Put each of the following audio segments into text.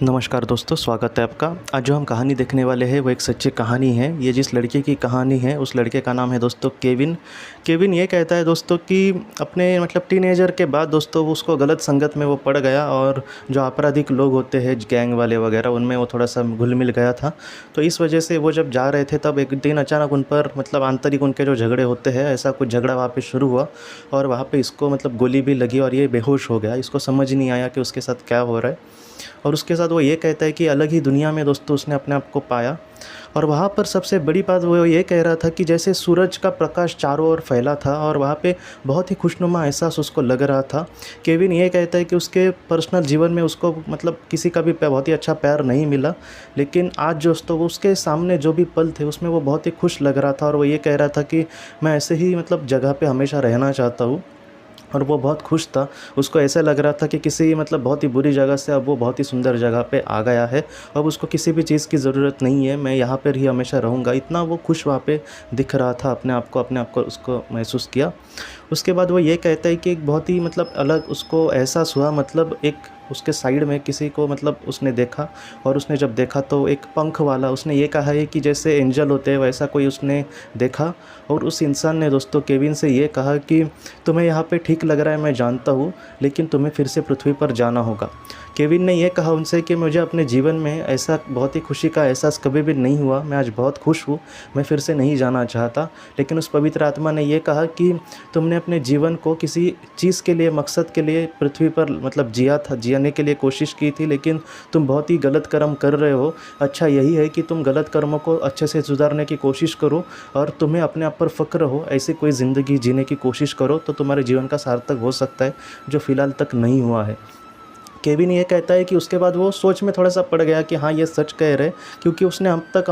नमस्कार दोस्तों, स्वागत है आपका। आज जो हम कहानी देखने वाले हैं वो एक सच्ची कहानी है। ये जिस लड़के की कहानी है उस लड़के का नाम है दोस्तों केविन। केविन ये कहता है दोस्तों कि अपने टीनेजर के बाद दोस्तों उसको गलत संगत में वो पड़ गया और जो आपराधिक लोग होते हैं गैंग वाले वगैरह उनमें वो थोड़ा सा घुल मिल गया था। तो इस वजह से वो जब जा रहे थे तब एक दिन अचानक उन पर आंतरिक उनके जो झगड़े होते हैं ऐसा कुछ झगड़ा वहाँ पे शुरू हुआ और वहाँ पे इसको गोली भी लगी और ये बेहोश हो गया। इसको समझ नहीं आया कि उसके साथ क्या हो रहा है और उसके साथ वो ये कहता है कि अलग ही दुनिया में दोस्तों उसने अपने आप को पाया। और वहाँ पर सबसे बड़ी बात वो ये कह रहा था कि जैसे सूरज का प्रकाश चारों ओर फैला था और वहाँ पे बहुत ही खुशनुमा एहसास उसको लग रहा था। केविन ये कहता है कि उसके पर्सनल जीवन में उसको किसी का भी बहुत ही अच्छा प्यार नहीं मिला, लेकिन आज दोस्तों उसके सामने जो भी पल थे उसमें वो बहुत ही खुश लग रहा था और वो ये कह रहा था कि मैं ऐसे ही जगह पे हमेशा रहना चाहता हूँ। और वो बहुत खुश था। उसको ऐसा लग रहा था कि किसी बहुत ही बुरी जगह से अब वो बहुत ही सुंदर जगह पे आ गया है। अब उसको किसी भी चीज़ की ज़रूरत नहीं है, मैं यहाँ पर ही हमेशा रहूँगा। इतना वो खुश वहाँ पे दिख रहा था, अपने आप को उसको महसूस किया। उसके बाद वो ये कहता है कि एक बहुत ही अलग उसको एहसास हुआ। एक उसके साइड में किसी को उसने देखा और उसने जब देखा तो एक पंख वाला, उसने ये कहा है कि जैसे एंजल होते हैं वैसा कोई उसने देखा। और उस इंसान ने दोस्तों केविन से ये कहा कि तुम्हें यहाँ पे ठीक लग रहा है, मैं जानता हूँ, लेकिन तुम्हें फिर से पृथ्वी पर जाना होगा। केविन ने यह कहा उनसे कि मुझे अपने जीवन में ऐसा बहुत ही खुशी का एहसास कभी भी नहीं हुआ, मैं आज बहुत खुश हूँ, मैं फिर से नहीं जाना चाहता। लेकिन उस पवित्र आत्मा ने यह कहा कि तुमने अपने जीवन को किसी चीज़ के लिए, मकसद के लिए पृथ्वी पर जिया था, जियाने के लिए कोशिश की थी, लेकिन तुम बहुत ही गलत कर्म कर रहे हो। अच्छा यही है कि तुम गलत कर्मों को अच्छे से सुधारने की कोशिश करो और तुम्हें अपने आप पर फ़क्र हो, ऐसी कोई ज़िंदगी जीने की कोशिश करो तो तुम्हारे जीवन का सार्थक हो सकता है, जो फ़िलहाल तक नहीं हुआ है। केविन ये कहता है कि उसके बाद वो सोच में थोड़ा सा पड़ गया कि हाँ ये सच कह रहे, क्योंकि उसने अब तक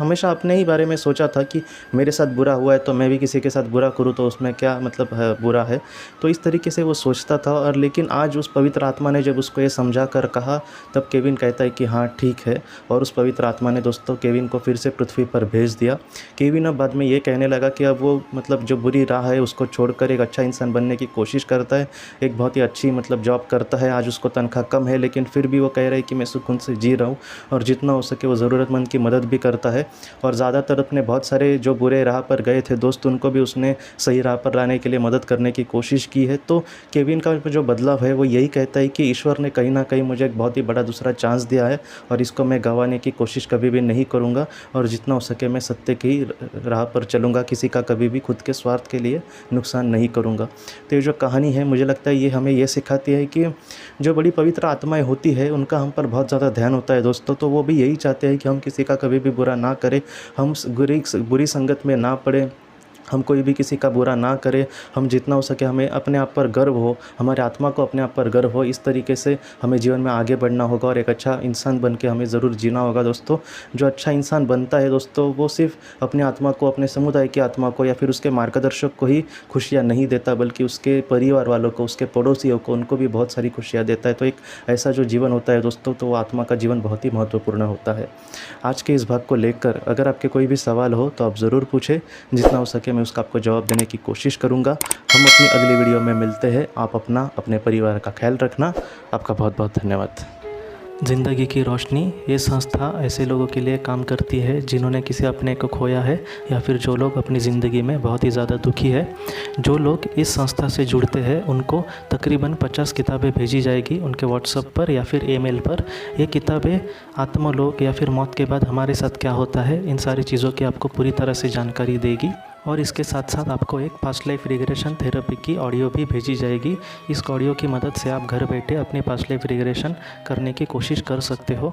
हमेशा अपने ही बारे में सोचा था कि मेरे साथ बुरा हुआ है तो मैं भी किसी के साथ बुरा करूँ तो उसमें क्या है, बुरा है। तो इस तरीके से वो सोचता था। और लेकिन आज उस पवित्र आत्मा ने जब उसको ये समझा कर कहा तब केविन कहता है कि हाँ ठीक है। और उस पवित्र आत्मा ने दोस्तों केविन को फिर से पृथ्वी पर भेज दिया। केविन अब बाद में ये कहने लगा कि अब वो जो बुरी राह है उसको छोड़कर एक अच्छा इंसान बनने की कोशिश करता है, एक बहुत ही अच्छी जॉब करता है। आज उसको तनख्वाह कम है लेकिन फिर भी वो कह रहा है कि मैं सुकून से जी रहा हूँ और जितना हो सके वो ज़रूरतमंद की मदद भी करता है। और ज़्यादातर अपने बहुत सारे जो बुरे राह पर गए थे दोस्त उनको भी उसने सही राह पर लाने के लिए मदद करने की कोशिश की है। तो केविन का जो बदलाव है वो यही कहता है कि ईश्वर ने कहीं ना कहीं मुझे एक बहुत ही बड़ा दूसरा चांस दिया है और इसको मैं गंवाने की कोशिश कभी भी नहीं करूँगा और जितना हो सके मैं सत्य की राह पर चलूँगा, किसी का कभी भी खुद के स्वार्थ के लिए नुकसान नहीं करूँगा। तो ये जो कहानी है मुझे लगता है ये हमें ये सिखाती है कि जो बड़ी पवित्र आत्माएं होती है उनका हम पर बहुत ज़्यादा ध्यान होता है दोस्तों। तो वो भी यही चाहते हैं कि हम किसी का कभी भी बुरा ना करें, हम बुरी संगत में ना पड़े, हम कोई भी किसी का बुरा ना करें। हम जितना हो सके हमें अपने आप पर गर्व हो, हमारे आत्मा को अपने आप पर गर्व हो। इस तरीके से हमें जीवन में आगे बढ़ना होगा और एक अच्छा इंसान बन के हमें ज़रूर जीना होगा दोस्तों। जो अच्छा इंसान बनता है दोस्तों वो सिर्फ अपने आत्मा को, अपने समुदाय की आत्मा को या फिर उसके मार्गदर्शक को ही खुशियाँ नहीं देता, बल्कि उसके परिवार वालों को, उसके पड़ोसियों को, उनको भी बहुत सारी खुशियाँ देता है। तो एक ऐसा जो जीवन होता है दोस्तों तो वो आत्मा का जीवन बहुत ही महत्वपूर्ण होता है। आज के इस भाग को लेकर अगर आपके कोई भी सवाल हो तो आप ज़रूर पूछें, जितना हो सके मैं उसका आपको जवाब देने की कोशिश करूंगा। हम अपनी अगली वीडियो में मिलते हैं। आप अपने परिवार का ख्याल रखना। आपका बहुत बहुत धन्यवाद। ज़िंदगी की रोशनी ये संस्था ऐसे लोगों के लिए काम करती है जिन्होंने किसी अपने को खोया है या फिर जो लोग अपनी ज़िंदगी में बहुत ही ज़्यादा दुखी है। जो लोग इस संस्था से जुड़ते हैं उनको तकरीबन 50 किताबें भेजी जाएगी उनके व्हाट्सएप पर या फिर ईमेल पर। ये किताबें आत्मलोक या फिर मौत के बाद हमारे साथ क्या होता है इन सारी चीज़ों की आपको पूरी तरह से जानकारी देगी। और इसके साथ साथ आपको एक पास्ट लाइफ रिग्रेशन थेरेपी की ऑडियो भी भेजी जाएगी। इस ऑडियो की मदद से आप घर बैठे अपनी पास्ट लाइफ रिग्रेशन करने की कोशिश कर सकते हो।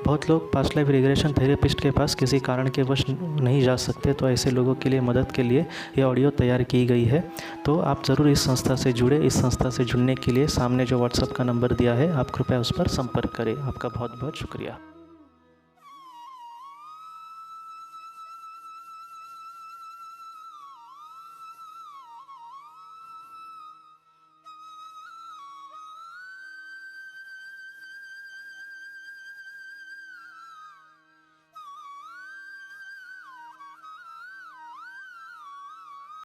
बहुत लोग पास्ट लाइफ रिग्रेशन थेरेपिस्ट के पास किसी कारण के वश नहीं जा सकते, तो ऐसे लोगों के लिए मदद के लिए ये ऑडियो तैयार की गई है। तो आप ज़रूर इस संस्था से जुड़े। इस संस्था से जुड़ने के लिए सामने जो व्हाट्सएप का नंबर दिया है आप कृपया उस पर संपर्क करें। आपका बहुत बहुत शुक्रिया।